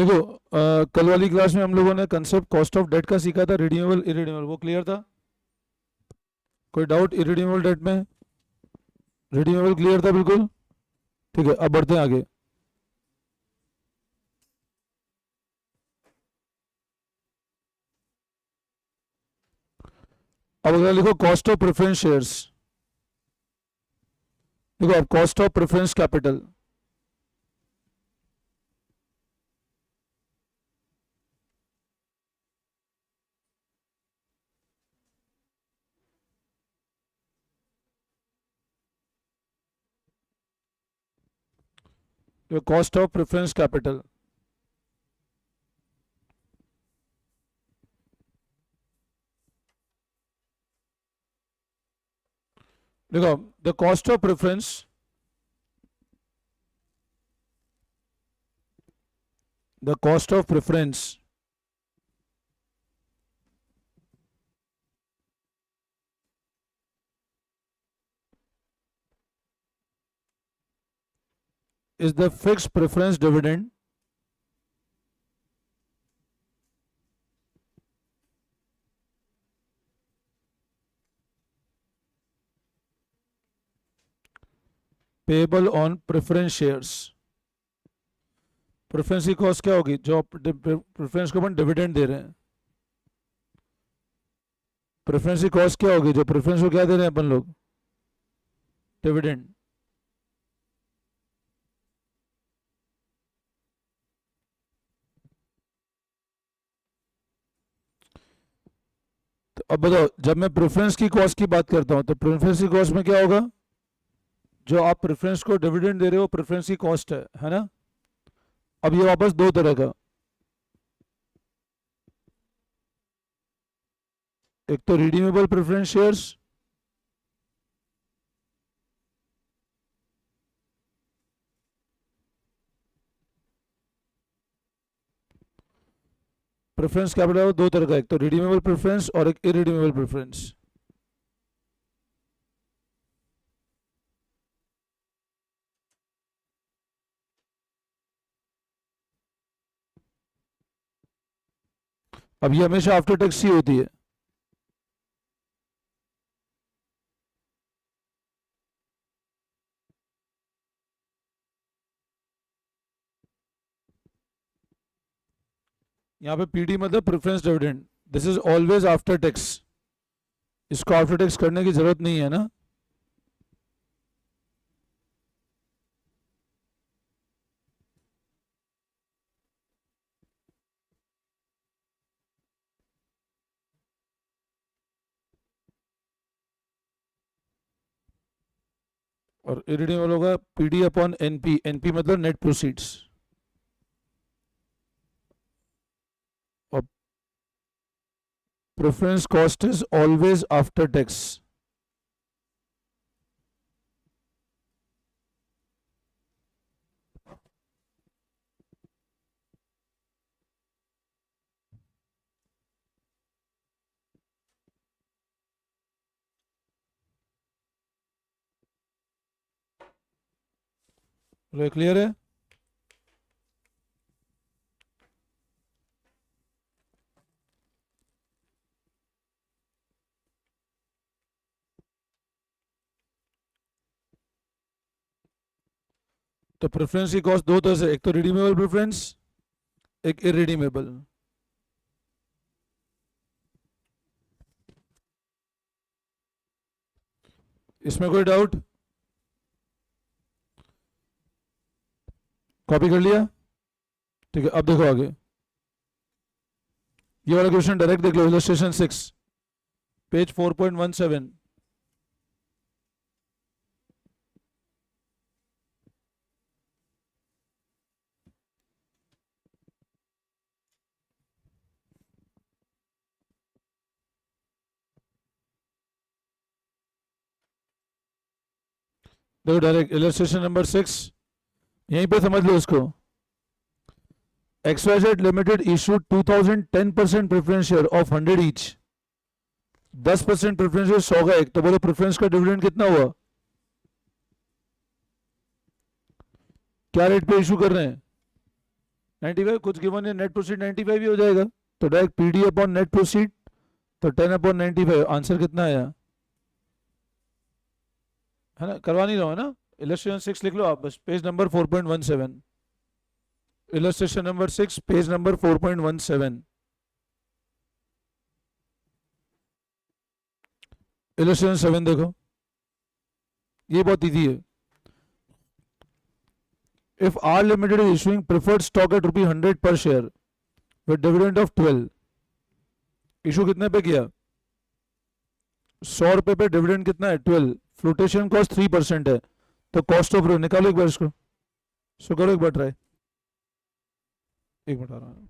देखो कल वाली क्लास में हम लोगों ने कंसेप्ट कॉस्ट ऑफ डेट का सीखा था, रिडीमेबल इरिडीमेबल, वो क्लियर था? कोई डाउट इरिडीमेबल डेट में? रिडीमेबल क्लियर था बिल्कुल? ठीक है, अब बढ़ते हैं आगे। अब अगर लिखो कॉस्ट ऑफ प्रेफरेंस शेयर्स, देखो अब cost of preference capital, cost of preference capital, देखो the cost of preference, the cost of preference is the fixed preference dividend payable on preference shares। Preference की कॉस्ट क्या होगी? जो प्रेफरेंस को अपन dividend दे रहे हैं, प्रेफरेंस की कॉस्ट क्या होगी? जो प्रेफरेंस को क्या दे रहे हैं अपन लोग? डिविडेंड। तो अब बताओ, जब मैं प्रेफरेंस की कॉस्ट की बात करता हूं तो प्रेफरेंस की कॉस्ट में क्या होगा? जो आप प्रेफरेंस को डिविडेंड दे रहे हो प्रेफरेंस की कॉस्ट है ना? अब ये वापस दो तरह का, एक तो redeemable preference shares, preference capital दो तरह का, एक तो रिडीमेबल प्रेफरेंस और एक इरिडीमेबल प्रेफरेंस। अब ये हमेशा आफ्टर टैक्स ही होती है। यहाँ पे पीडी मतलब preference dividend, this is always after tax, इसको आफ्टर टैक्स करने की जरूरत नहीं है ना। और इरिडीमेबल होगा पीडी अपॉन एनपी, एनपी मतलब नेट प्रोसीड्स। और preference cost is always after tax. Clear है? तो प्रेफरेंस की कॉस्ट दो तरह से, एक तो रिडीमेबल प्रेफरेंस, एक इरिडीमेबल। इसमें कोई डाउट? कॉपी कर लिया? ठीक है, अब देखो आगे, ये वाला क्वेश्चन डायरेक्ट देख लो, इलस्ट्रेशन 6 पेज 4.17। देखो डायरेक्ट इलस्ट्रेशन नंबर 6, यहीं पे समझ लो इसको। XYZ limited issued 2010% preference share of 100 each, 10% preference share 100 का एक, तो बोलो प्रेफरेंस का डिविडेंड कितना हुआ? क्या रेट पे इशू कर रहे हैं? 95 कुछ गिवन है, नेट प्रोसीड 95 ही हो जाएगा, तो direct PD upon net proceed, तो 10 अपॉन 95, आंसर कितना आया, है ना, करवा नहीं रहा है ना। इलस्ट्रेशन 6 लिख लो आप बस, page number 4.17, illustration number 6 page number 4.17। Illustration 7 देखो, ये बहुत इजी है। If R Limited is issuing preferred stock at ₹100 per share with dividend of 12, issue कितने पे किया, 100 रुपए पे, डिविडेंड कितना है 12, फ्लोटेशन कॉस्ट 3% है, तो कॉस्ट ऑफ निकालो एक बार इसको, सो करो एक बार ट्राई, एक मिनट आ रहा है।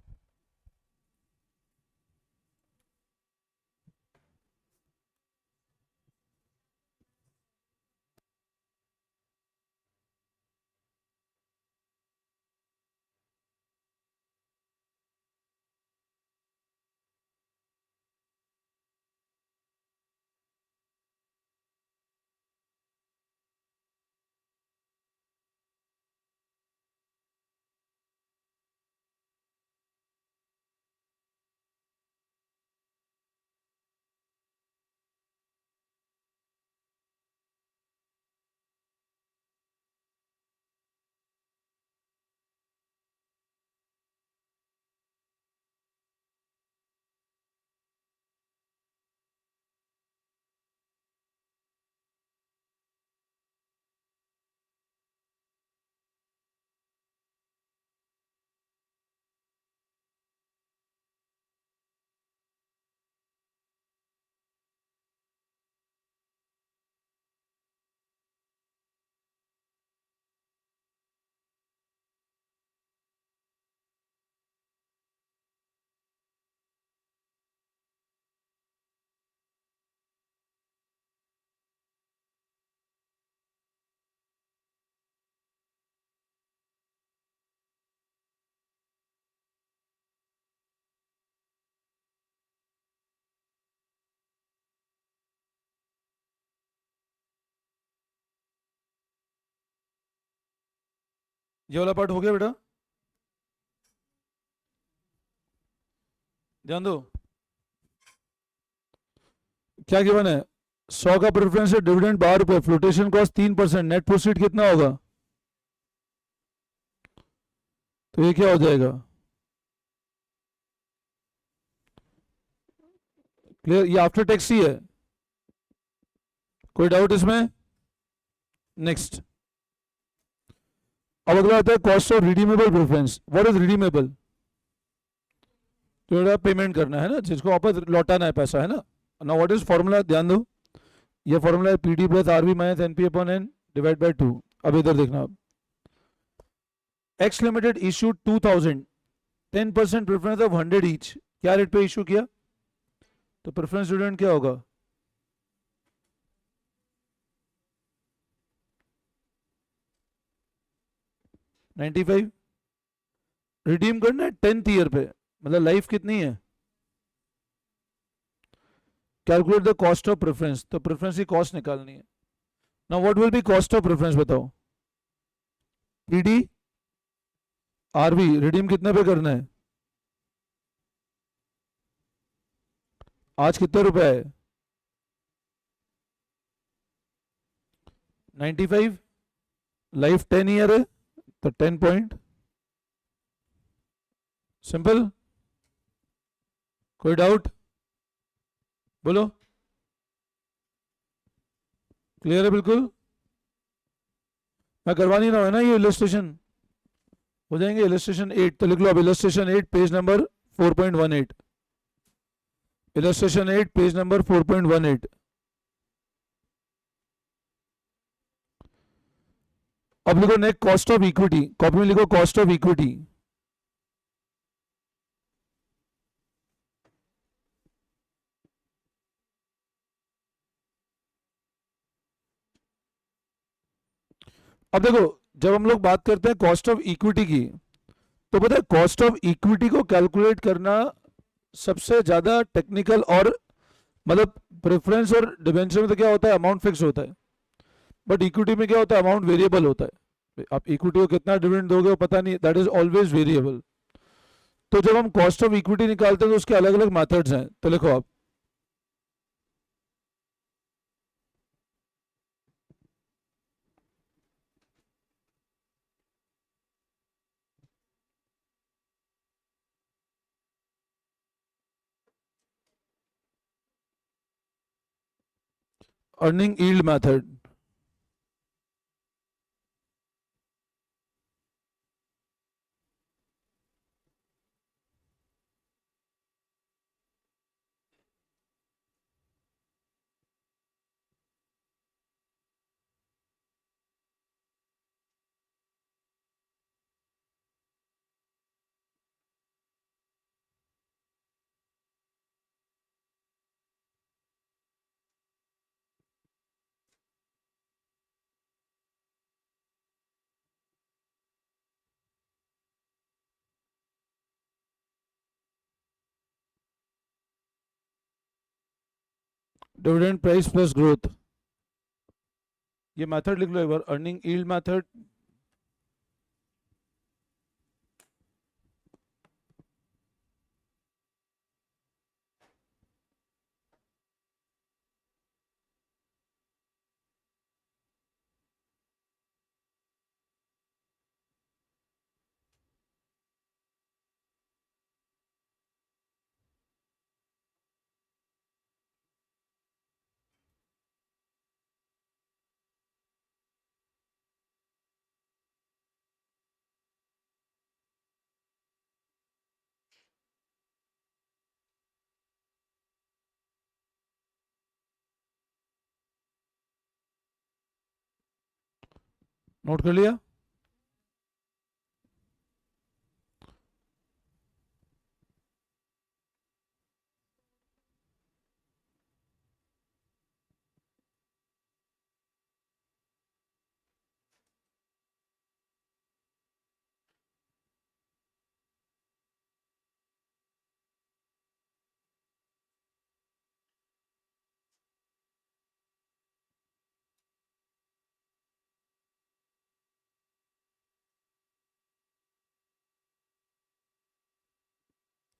ये वाला पार्ट हो गया बेटा, ध्यान दो, क्या गिवन है, 100 का प्रेफरेंस है, डिविडेंड 12 रुपए, फ्लोटेशन कॉस्ट 3%, नेट प्रोसीड कितना होगा, तो ये क्या हो जाएगा, क्लियर, ये आफ्टर टैक्स ही है, कोई डाउट इसमें, नेक्स्ट। अब अगला आता है cost of redeemable preference, what is redeemable, तो पेमेंट करना है ना, जिसको वापस लौटाना है पैसा, है ना। नाउ व्हाट इज फॉर्मूला, ध्यान दो, ये फॉर्मूला है PD plus RB minus NP upon N divide by 2। अब इधर देखना, अब X limited issue 2000, 10% preference of 100 each, क्या रेट पे इशू किया, तो प्रेफरेंस डिविडेंड क्या होगा, 95, रिडीम करना है 10th ईयर पे, मतलब लाइफ कितनी है, calculate the cost of preference, तो प्रेफरेंस की कॉस्ट निकालनी है। Now what will be cost of preference बताओ, पीडी आरबी, रिडीम कितने पे करना है, आज कितने रुपए है, 95, लाइफ 10 ईयर है, तो 10 पॉइंट, सिंपल, कोई डाउट बोलो, क्लियर है बिल्कुल, मैं करवा नहीं रहा हूं ना, ये इलस्ट्रेशन हो जाएंगे, इलस्ट्रेशन 8, तो लिख लो अब illustration 8 page number 4.18, illustration 8 page number 4.18। अब लिखो next cost of equity, copy में लिखो कॉस्ट ऑफ इक्विटी, अब देखो जब हम लोग बात करते हैं कॉस्ट ऑफ इक्विटी की, तो पता है कॉस्ट ऑफ इक्विटी को कैलकुलेट करना सबसे ज्यादा टेक्निकल, और मतलब प्रेफरेंस और डिबेंचर में तो क्या होता है, अमाउंट फिक्स होता है, बट इक्विटी में क्या होता है, अमाउंट वेरिएबल होता है, आप इक्विटी को कितना डिविडेंड दोगे वो पता नहीं, दैट इज ऑलवेज वेरिएबल, तो जब हम कॉस्ट ऑफ इक्विटी निकालते हैं तो उसके अलग अलग मेथड्स हैं, तो लिखो आप। Earning yield method, dividend price plus growth, ये मेथड लिख लो एक बार, अर्निंग यील्ड मेथड। नोट कर लिया?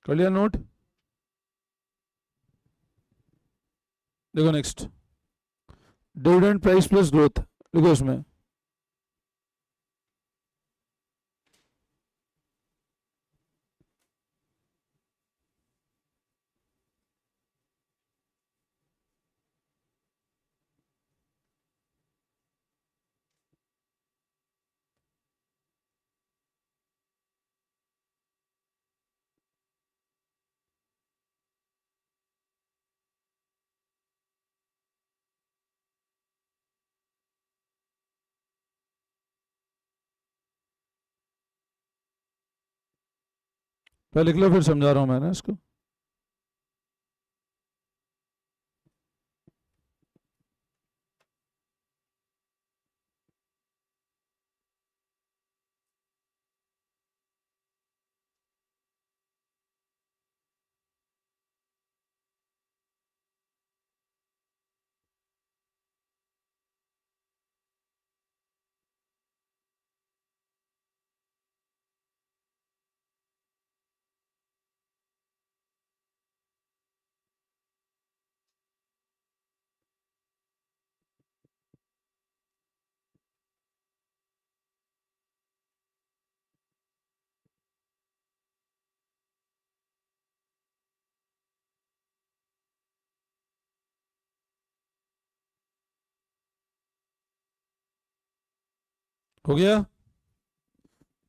कर लिया नोट? देखो next, dividend price plus growth लिखो इसमें। पहले लिख लो फिर समझा रहा हूं मैं ना इसको। हो गया?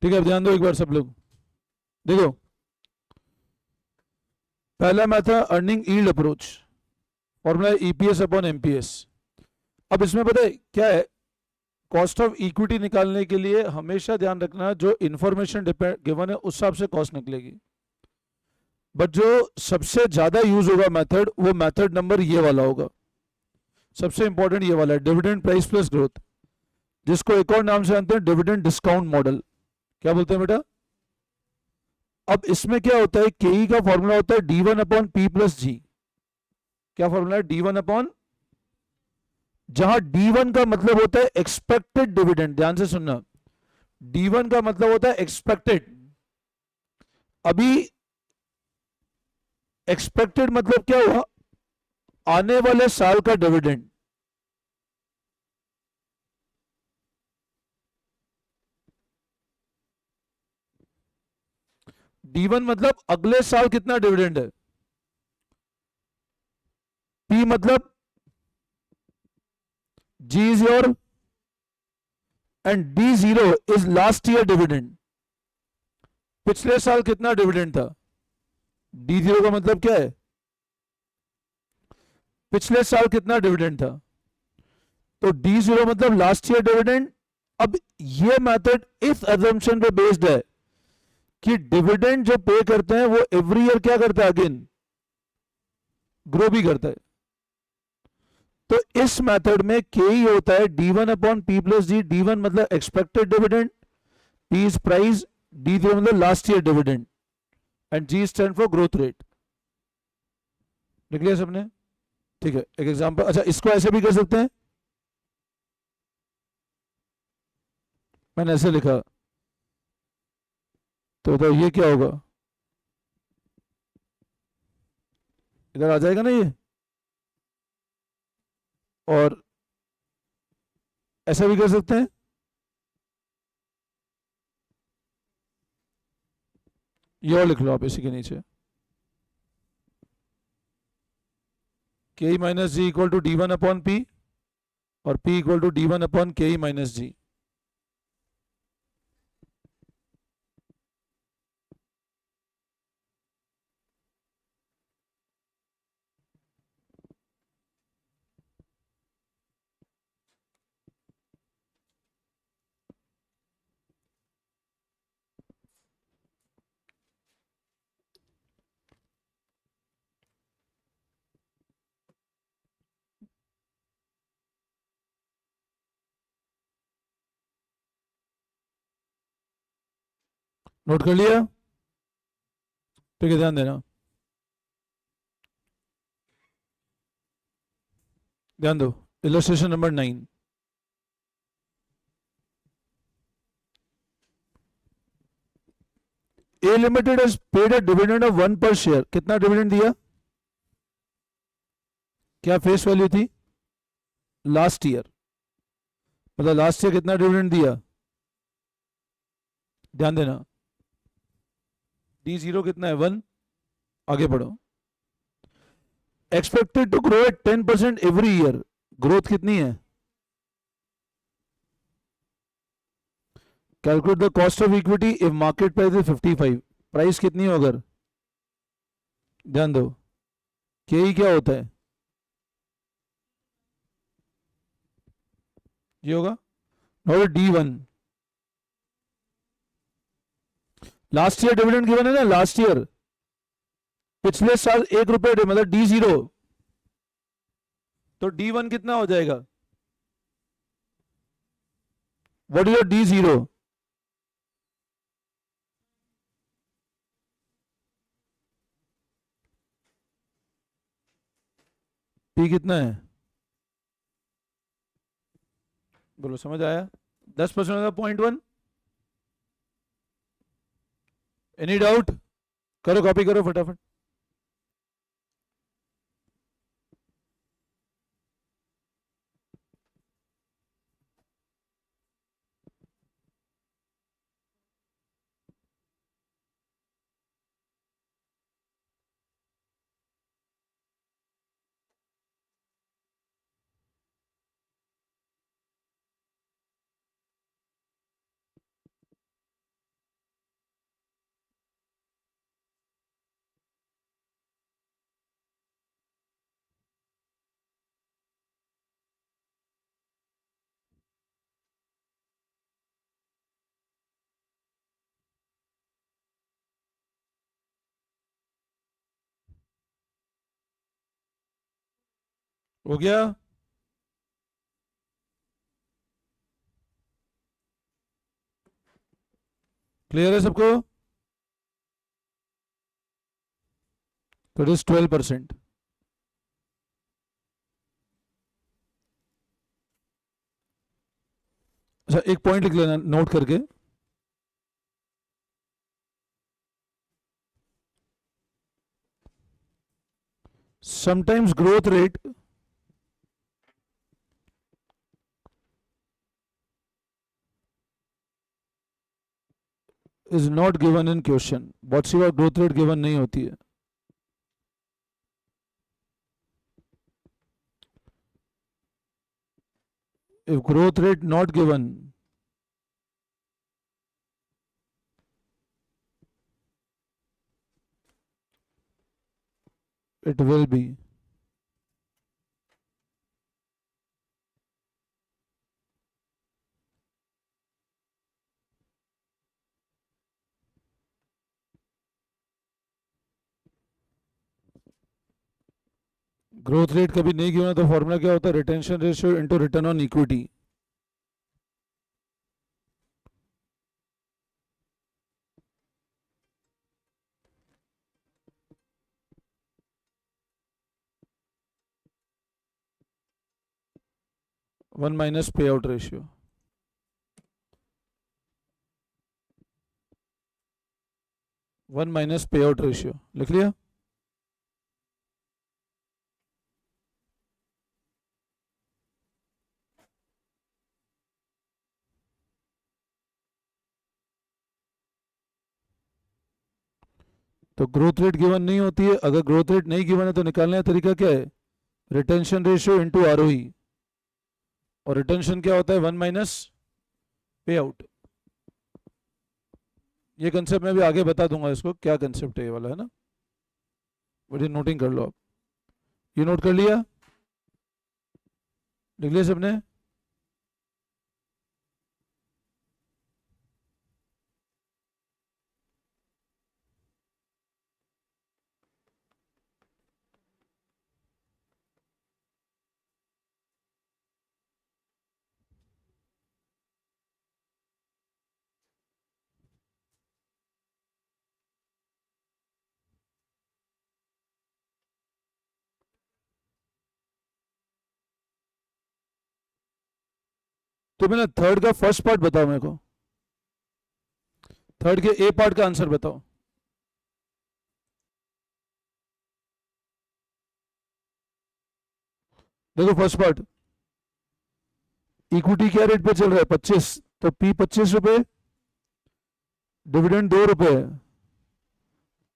ठीक है, अब ध्यान दो एक बार सब लोग। देखो, पहला method earning yield approach, formula EPS upon MPS. अब इसमें पता है क्या है, कॉस्ट ऑफ इक्विटी निकालने के लिए हमेशा ध्यान रखना जो इंफॉर्मेशन गिवन है उस हिसाब से कॉस्ट निकलेगी, बट जो सबसे ज्यादा यूज होगा मेथड, वो मेथड नंबर ये वाला होगा, सबसे इंपॉर्टेंट ये वाला है, डिविडेंड प्राइस प्लस ग्रोथ, जिसको एक और नाम से जानते हैं डिविडेंड डिस्काउंट मॉडल। क्या बोलते हैं बेटा? अब इसमें क्या होता है, केई का फॉर्मूला होता है D1 अपॉन पी प्लस जी। क्या फॉर्मूला है? D1 अपॉन, जहां D1 का मतलब होता है एक्सपेक्टेड डिविडेंड, ध्यान से सुनना, D1 का मतलब होता है एक्सपेक्टेड, अभी एक्सपेक्टेड मतलब क्या हुआ, आने वाले साल का डिविडेंड। D1 मतलब अगले साल कितना डिविडेंड है, P मतलब G is your and D0 is last year dividend, पिछले साल कितना डिविडेंड था। D0 का मतलब क्या है, पिछले साल कितना डिविडेंड था, तो D0 मतलब लास्ट ईयर डिविडेंड। अब ये मेथड इस अजम्पशन पे बेस्ड है कि डिविडेंड जो पे करते हैं वो एवरी ईयर क्या करता है, अगेन ग्रो भी करता है। तो इस मेथड में के ही होता है D1 अपॉन P प्लस जी। D1 मतलब expected dividend, P is price, D0 मतलब last year dividend and G stand for growth rate. निकलिए सबने, ठीक है। एक एग्जांपल, अच्छा इसको ऐसे भी कर सकते हैं, मैंने ऐसे लिखा तो ये क्या होगा, इधर आ जाएगा ना ये, और ऐसा भी कर सकते हैं, ये और लिख लो आप इसी के नीचे, K minus G equal to D1 upon P और P equal to D1 upon K minus G. Note कर लिया, ठीक है, ध्यान देना, ध्यान दो। Illustration number 9, A limited has paid a dividend of 1 per share. कितना डिविडेंड दिया, क्या फेस वैल्यू थी, लास्ट ईयर, मतलब लास्ट ईयर कितना डिविडेंड दिया, ध्यान देना। D0 कितना है, 1। आगे बढ़ो, expected to grow at 10% every year, growth कितनी है, calculate the cost of equity if market price is 55, price कितनी हो अगर, ध्यान दो, के ही क्या होता है, ये होगा। और D1 last year dividend given है ना, लास्ट ईयर, पिछले साल 1 रुपए मतलब D0, तो D1 कितना हो जाएगा, what is your D0, P कितना है, बोलो समझ आया, 10% होगा 0.1। एनी डाउट, करो कॉपी करो फटाफट। हो गया, क्लियर है सबको, तो इट इज 12%। अच्छा एक पॉइंट लिख लेना नोट करके, Sometimes growth rate is not given in question. बहुत सी बार growth rate given नहीं होती है. If growth rate not given, it will be. Growth rate कभी नहीं गिवन तो फॉर्मूला क्या होता है? Retention ratio into return on equity. One minus पे आउट रेशियो. वन माइनस पे आउट रेशियो लिख लिया. तो ग्रोथ रेट गिवन नहीं होती है. अगर ग्रोथ रेट नहीं गिवन है तो निकालने का तरीका क्या है? Retention ratio into ROE. और रिटेंशन क्या होता है? वन माइनस पे आउट. ये कंसेप्ट मैं भी आगे बता दूंगा इसको क्या कंसेप्ट है ये वाला, है ना. बड़ी नोटिंग कर लो आप. ये नोट कर लिया? लिख लिया सबने? तो मैंने थर्ड का फर्स्ट पार्ट बताओ मेरे को. थर्ड के ए पार्ट का आंसर बताओ. देखो फर्स्ट पार्ट, इक्विटी क्या रेट पे चल रहा है? 25. तो पी 25 रुपए, डिविडेंड 2 रुपए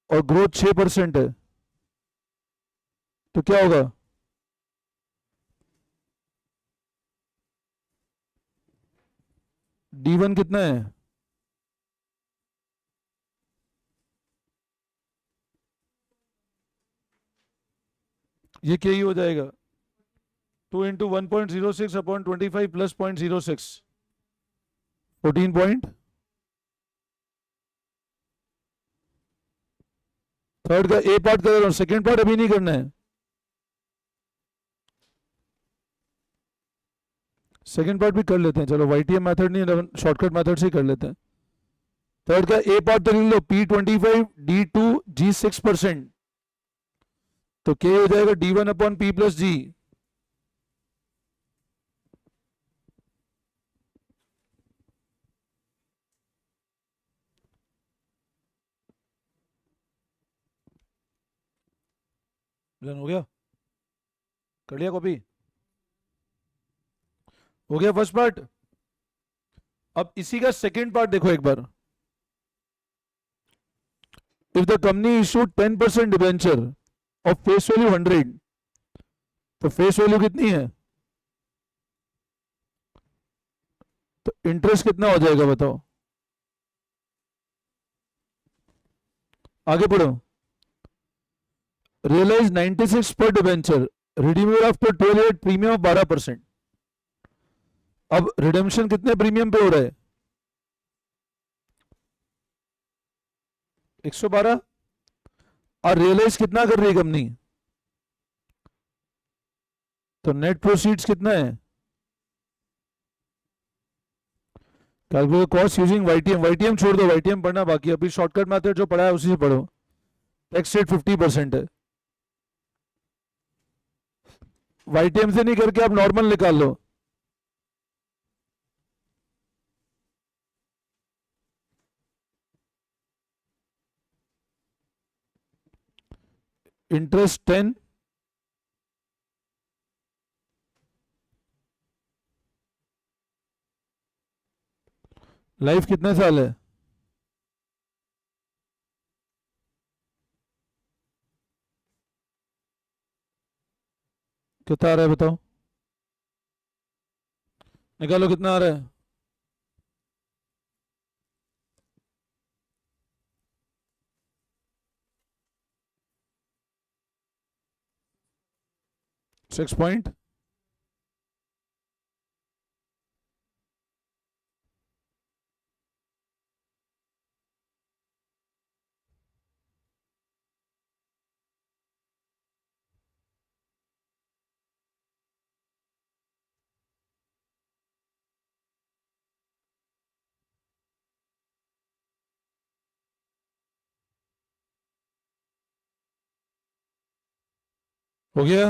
और ग्रोथ 6% है. तो क्या होगा? D1 कितना है? ये क्या ही हो जाएगा? 2 into 1.06 upon 25 plus 0.06, 14 point. Third का ए पार्ट कर रहा हूं, सेकेंड पार्ट अभी नहीं करना है. सेकेंड पार्ट भी कर लेते हैं, चलो. वाईटीएम मेथड नहीं, शॉर्टकट मेथड से ही कर लेते हैं. थर्ड का ए पार्ट तो लिख लो, P25 D2 G6%. तो क्या हो जाएगा? D1 अपॉन P प्लस जी. हो गया? कर लिया कॉपी? हो गया फर्स्ट पार्ट. अब इसी का सेकेंड पार्ट देखो एक बार. If the company issued 10% debenture of face value 100, तो फेस वैल्यू कितनी है? तो इंटरेस्ट कितना हो जाएगा बताओ? आगे पढ़ो. रियलाइज 96 पर debenture, redeemed after 12 year, premium of 12%. अब रिडेम्पशन कितने प्रीमियम पे हो रहा है? 112. और रियलाइज कितना कर रही है कंपनी? तो नेट प्रोसीड्स कितना है? Calculate cost using YTM. YTM छोड़ दो, वाईटीएम पढ़ना बाकी. अभी शॉर्टकट मेथड जो पढ़ा है उसी से पढ़ो. टैक्स रेट 50% है. वाईटीएम से नहीं करके आप नॉर्मल निकाल लो. इंटरेस्ट 10, लाइफ कितने साल है? कितना आ रहा है बताओ, निकालो कितना आ रहा है। 6 पॉइंट। हो गया।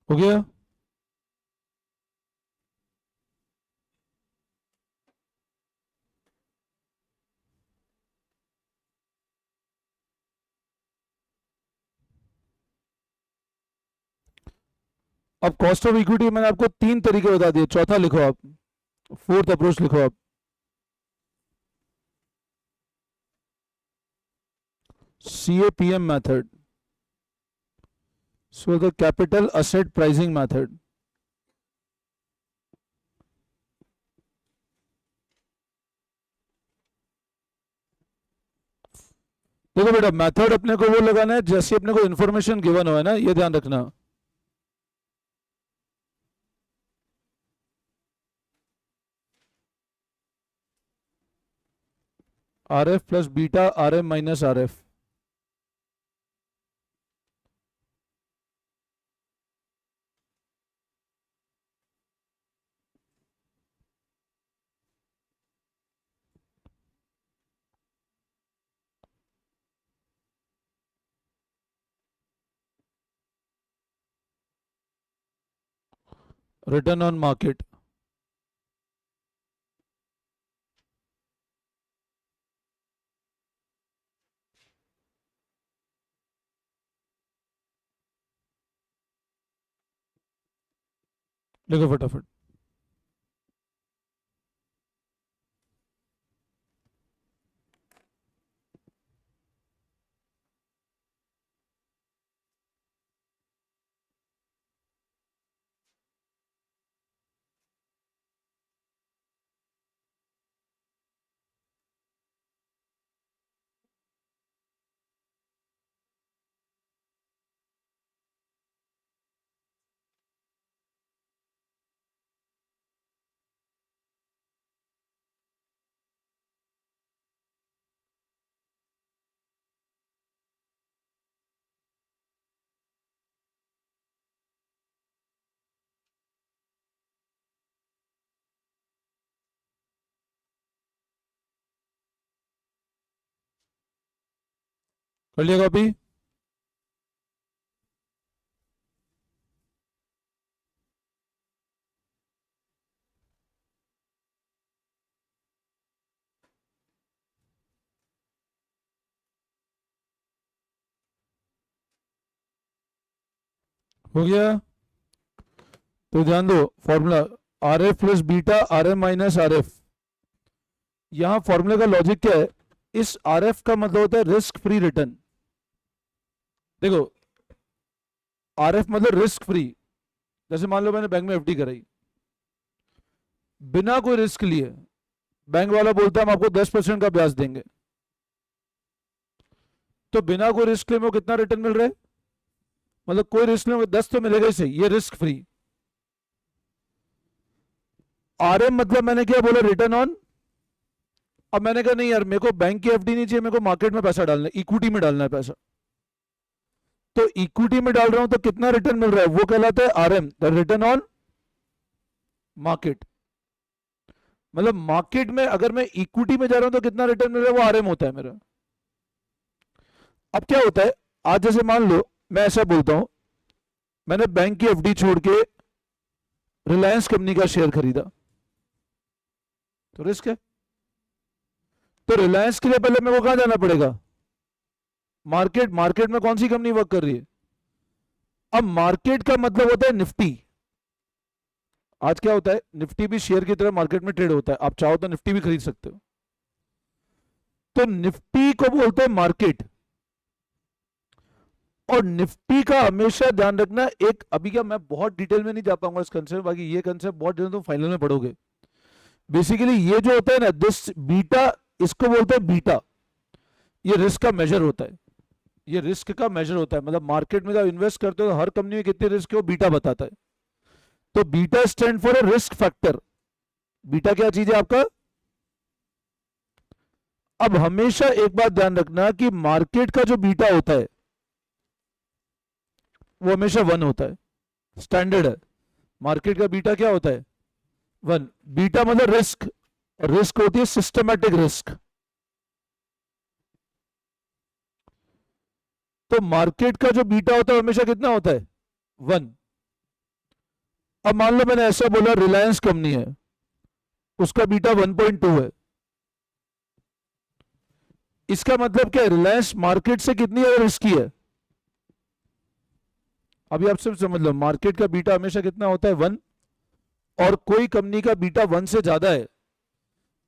हो गया। अब कॉस्ट ऑफ इक्विटी मैंने आपको 3 तरीके बता दिए, चौथा लिखो आप, फोर्थ अप्रोच लिखो आप। CAPM method, so the capital asset pricing method। देखो बेटा, मेथड अपने को वो लगाना है जैसे अपने को इंफॉर्मेशन गिवन हो, है ना, ये ध्यान रखना। RF plus beta RM minus RF। Return on market. देखो फटाफट। कर लिया कॉपी? हो गया। तो ध्यान दो, formula RF plus beta RM minus RF। यहां फॉर्मूले का लॉजिक क्या है? इस RF का मतलब होता है रिस्क फ्री रिटर्न। देखो, RF मतलब रिस्क फ्री। जैसे मान लो मैंने बैंक में FD कराई, बिना कोई रिस्क लिए, बैंक वाला बोलता है हम आपको 10% का ब्याज देंगे, तो बिना कोई रिस्क लिए में कितना रिटर्न मिल रहा है? मतलब कोई रिस्क नहीं, 10 तो मिलेगा ही सही, ये रिस्क फ्री। RM मतलब मैंने क्या बोला? Return on. अब मैंने कहा नहीं यार, मेरे को बैंक की FD नहीं चाहिए, मेरे को मार्केट में पैसा डालना है, इक्विटी में डालना है पैसा, तो इक्विटी में डाल रहा हूं तो कितना रिटर्न मिल रहा है? वो कहलाता है RM, the return on market. मतलब मार्केट में अगर मैं इक्विटी में जा रहा हूं तो कितना रिटर्न मिल रहा है? वो RM होता है मेरा। अब क्या होता है, आज जैसे मान लो मैं ऐसा बोलता हूं, मैंने बैंक की एफडी छोड़ के रिलायंस कंपनी का शेयर खरीदा, तो रिस्क है। तो रिलायंस के लिए पहले मेरे को कहां जाना पड़ेगा, मार्केट। मार्केट में कौन सी कंपनी वर्क कर रही है। अब मार्केट का मतलब होता है निफ्टी। आज क्या होता है, निफ्टी भी शेयर की तरह मार्केट में ट्रेड होता है, आप चाहो तो निफ्टी भी खरीद सकते हो। तो निफ्टी को बोलते हैं मार्केट। और निफ्टी का हमेशा ध्यान रखना, एक अभी क्या मैं बहुत डिटेल में नहीं जा पाऊंगा इस कंसेप्ट, बाकी ये कंसेप्ट बहुत डिटेल तुम फाइनल में पढ़ोगे। बेसिकली ये जो होता है ना, दिस बीटा, इसको बोलते हैं बीटा। ये रिस्क का मेजर होता है, ये रिस्क का मेजर होता है। मतलब मार्केट में जब इन्वेस्ट करते हो तो हर कंपनी में कितने रिस्क है वो बीटा बताता है। तो beta stand for a risk factor. Beta क्या चीज है आपका। अब हमेशा एक बात ध्यान रखना कि मार्केट का जो बीटा होता है वो हमेशा 1 होता है, स्टैंडर्ड है। मार्केट का बीटा क्या होता है, 1। बीटा मतलब रिस्क, रिस्क होती है सिस्टमैटिक रिस्क। तो मार्केट का जो बीटा होता है हमेशा कितना होता है, 1। अब मान लो मैंने ऐसा बोला, रिलायंस कंपनी है, उसका बीटा 1.2 है। इसका मतलब क्या है, रिलायंस मार्केट से कितनी ज्यादा रिस्की है। अभी आप सब समझ लो, मार्केट का बीटा हमेशा कितना होता है, 1। और कोई कंपनी का बीटा 1 से ज्यादा है,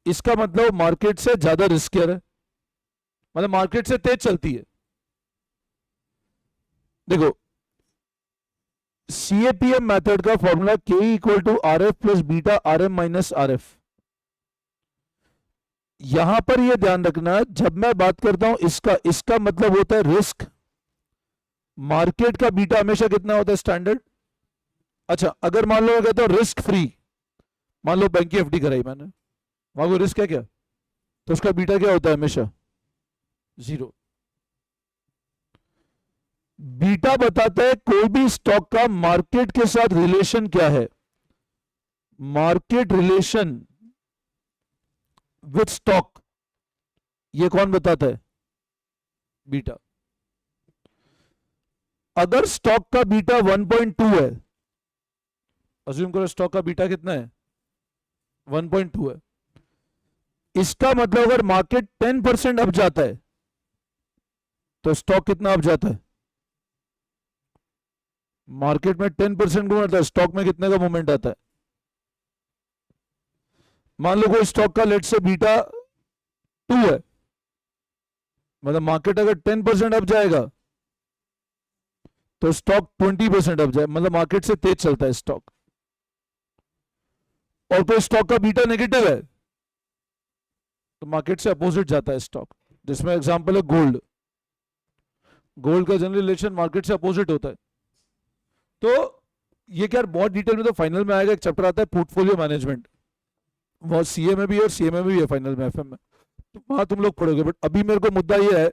इसका मतलब मार्केट से ज्यादा रिस्कियर है, मतलब मार्केट से तेज चलती है। देखो सीएपीएम मेथड का formula K equal to R F plus beta R M minus R F. यहां पर यह ध्यान रखना, जब मैं बात करता हूं इसका मतलब होता है रिस्क। मार्केट का बीटा हमेशा कितना होता है, स्टैंडर्ड। अच्छा अगर मान लो मैं कहता हूं रिस्क फ्री, मान लो बैंक की एफडी कराई मैंने, वहां कोई रिस्क है क्या, तो उसका बीटा क्या होता है, हमेशा 0। बीटा बताता है कोई भी स्टॉक का मार्केट के साथ रिलेशन क्या है, मार्केट रिलेशन विथ स्टॉक, ये कौन बताता है, बीटा। अगर स्टॉक का बीटा 1.2 है, अज्यूम करो स्टॉक का बीटा कितना है, 1.2 है। इसका मतलब अगर मार्केट 10% अप जाता है तो स्टॉक कितना अप जाता है, मार्केट में 10% मूवमेंट आता है, स्टॉक में कितने का मूवमेंट आता है। मान लो कोई स्टॉक का लेट से बीटा 2 है, मतलब मार्केट अगर 10% अप जाएगा तो स्टॉक 20% अप जाए, मतलब मार्केट से तेज चलता है स्टॉक। और कोई स्टॉक का बीटा नेगेटिव है तो मार्केट से अपोजिट जाता है स्टॉक। जिसमें एग्जांपल है गोल्ड, गोल्ड का जनरल रिलेशन मार्केट से अपोजिट होता है। तो ये क्या बहुत डिटेल में तो फाइनल में आएगा, एक चैप्टर आता है पोर्टफोलियो मैनेजमेंट, वो सीए में भी है और सीए में भी है, फाइनल में एफएम में, तो वहां तुम लोग पढ़ोगे। बट अभी मेरे को मुद्दा ये है,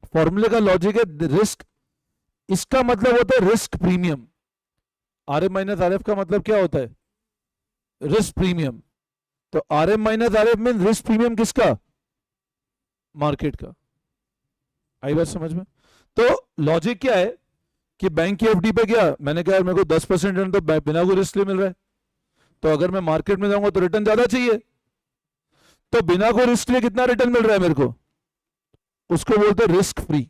फॉर्मूले का लॉजिक है रिस्क, इसका मतलब होता है risk premium. R M minus R F का मतलब क्या होता है, रिस्क प्रीमियम। तो R M minus R F में रिस्क प्रीमियम किसका, मार्केट का। आई बात समझ में। तो लॉजिक क्या है कि बैंक की एफडी पे क्या, मैंने कहा मेरे को 10% रिटर्न तो बिना कोई रिस्क लिए मिल रहा है, तो अगर मैं मार्केट में जाऊंगा तो रिटर्न ज्यादा चाहिए, तो बिना कोई रिस्क लिए कितना रिटर्न मिल रहा है मेरे को, उसको बोलते हैं रिस्क फ्री।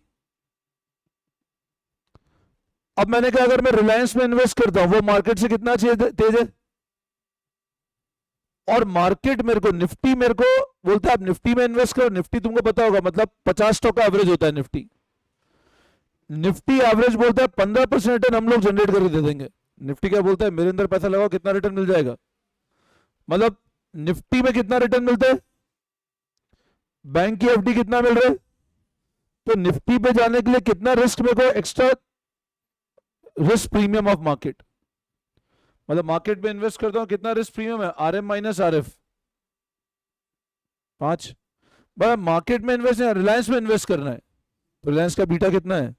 अब मैंने कहा अगर मैं रिलायंस में इन्वेस्ट करता हूं, वो मार्केट से कितना तेज है, और मार्केट मेरे को निफ्टी मेरे को बोलता है आप निफ्टी में इन्वेस्ट करो। निफ्टी तुमको पता होगा मतलब 50 स्टॉक का एवरेज होता है निफ्टी। निफ्टी एवरेज बोलता है 15% रिटर्न हम लोग जनरेट करके दे देंगे। निफ्टी क्या बोलता है, मेरे अंदर पैसा लगाओ कितना रिटर्न मिल जाएगा। मतलब निफ्टी में कितना रिटर्न मिलता है, बैंक की एफडी कितना मिल रहा है, तो निफ्टी पे जाने के लिए कितना रिस्क मेरे को extra, risk premium of market. मतलब मार्केट में इन्वेस्ट करता हूं कितना रिस्क प्रीमियम है, R M minus R F 5। Market में इन्वेस्ट नहीं, रिलायंस में इन्वेस्ट करना है, तो रिलायंस का बीटा कितना है,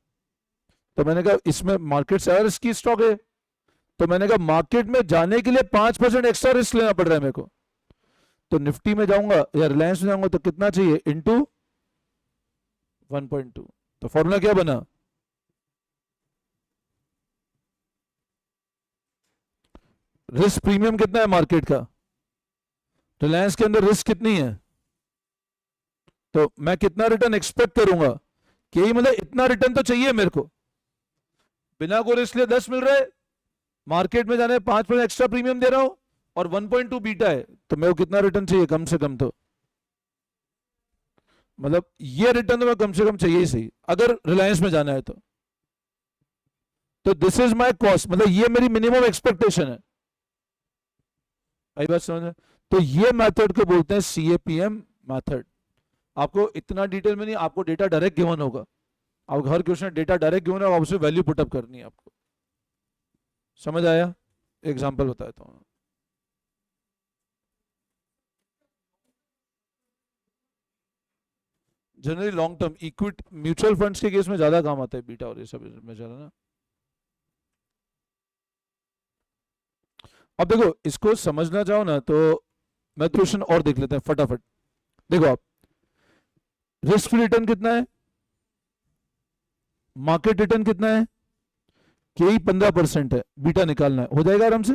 तो मैंने कहा इसमें मार्केट से रिस्की स्टॉक है, तो मैंने कहा मार्केट में जाने के लिए 5% एक्स्ट्रा रिस्क लेना पड़ रहा है मेरे को। तो निफ्टी में जाऊंगा या रिलायंस में जाऊंगा तो कितना चाहिए, इनटू 1.2। तो फॉर्मूला क्या बना? रिस्क प्रीमियम कितना है मार्केट का? रिलायंस के अंदर रिस्क कितनी है? तो मैं कितना रिटर्न एक्सपेक्ट करूंगा कि यही मतलब इतना रिटर्न तो चाहिए मेरे को। बिना कोई रिस्क लिए 10 मिल रहा है, मार्केट में जाने 5% एक्स्ट्रा प्रीमियम दे रहा हूं और 1.2 बीटा है, तो मेरे को कितना रिटर्न चाहिए कम से कम? तो मतलब ये रिटर्न तो मैं कम से कम चाहिए ही सही अगर रिलायंस में जाना है तो दिस इज माय कॉस्ट, मतलब ये मेरी मिनिमम एक्सपेक्टेशन है। आई बात समझ में? तो ये मेथड को बोलते हैं CAPM मेथड। आपको इतना डिटेल में नहीं, आपको डेटा डायरेक्ट गिवन होगा, आपको हर क्वेश्चन डेटा डायरेक्ट गिवन है, आपसे वैल्यू पुटअप करनी है आपको। समझ आया? एग्जांपल बताता हूँ। Generally long term equity mutual funds के केस में ज्यादा काम आता है बीटा और ये सब में ज्यादा ना। अब देखो इसको समझना चाहो ना तो मैं क्वेश्चन और देख लेते हैं फटाफट। देखो आप, रिस्क फ्री रिटर्न कितना है, मार्केट रिटर्न कितना है, के 15% है, बीटा निकालना है, हो जाएगा आराम से।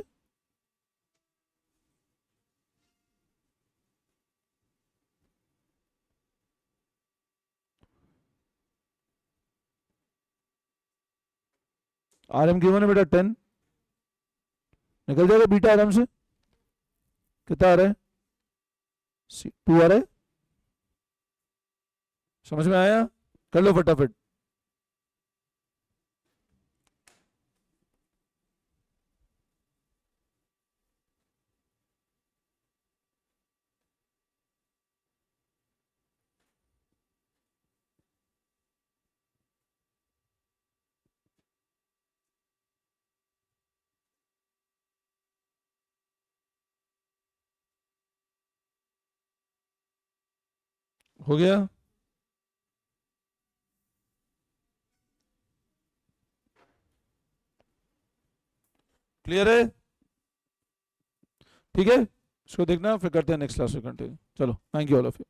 RM गिवन है बेटा 10, निकल जाएगा बीटा आराम से। कितना आ रहा है? 2 आ रहा है। समझ में आया? कर लो फटाफट। हो गया? क्लियर है? ठीक है, इसको देखना फिर करते हैं नेक्स्ट क्लास में कंटिन्यू। चलो, thank you all of you.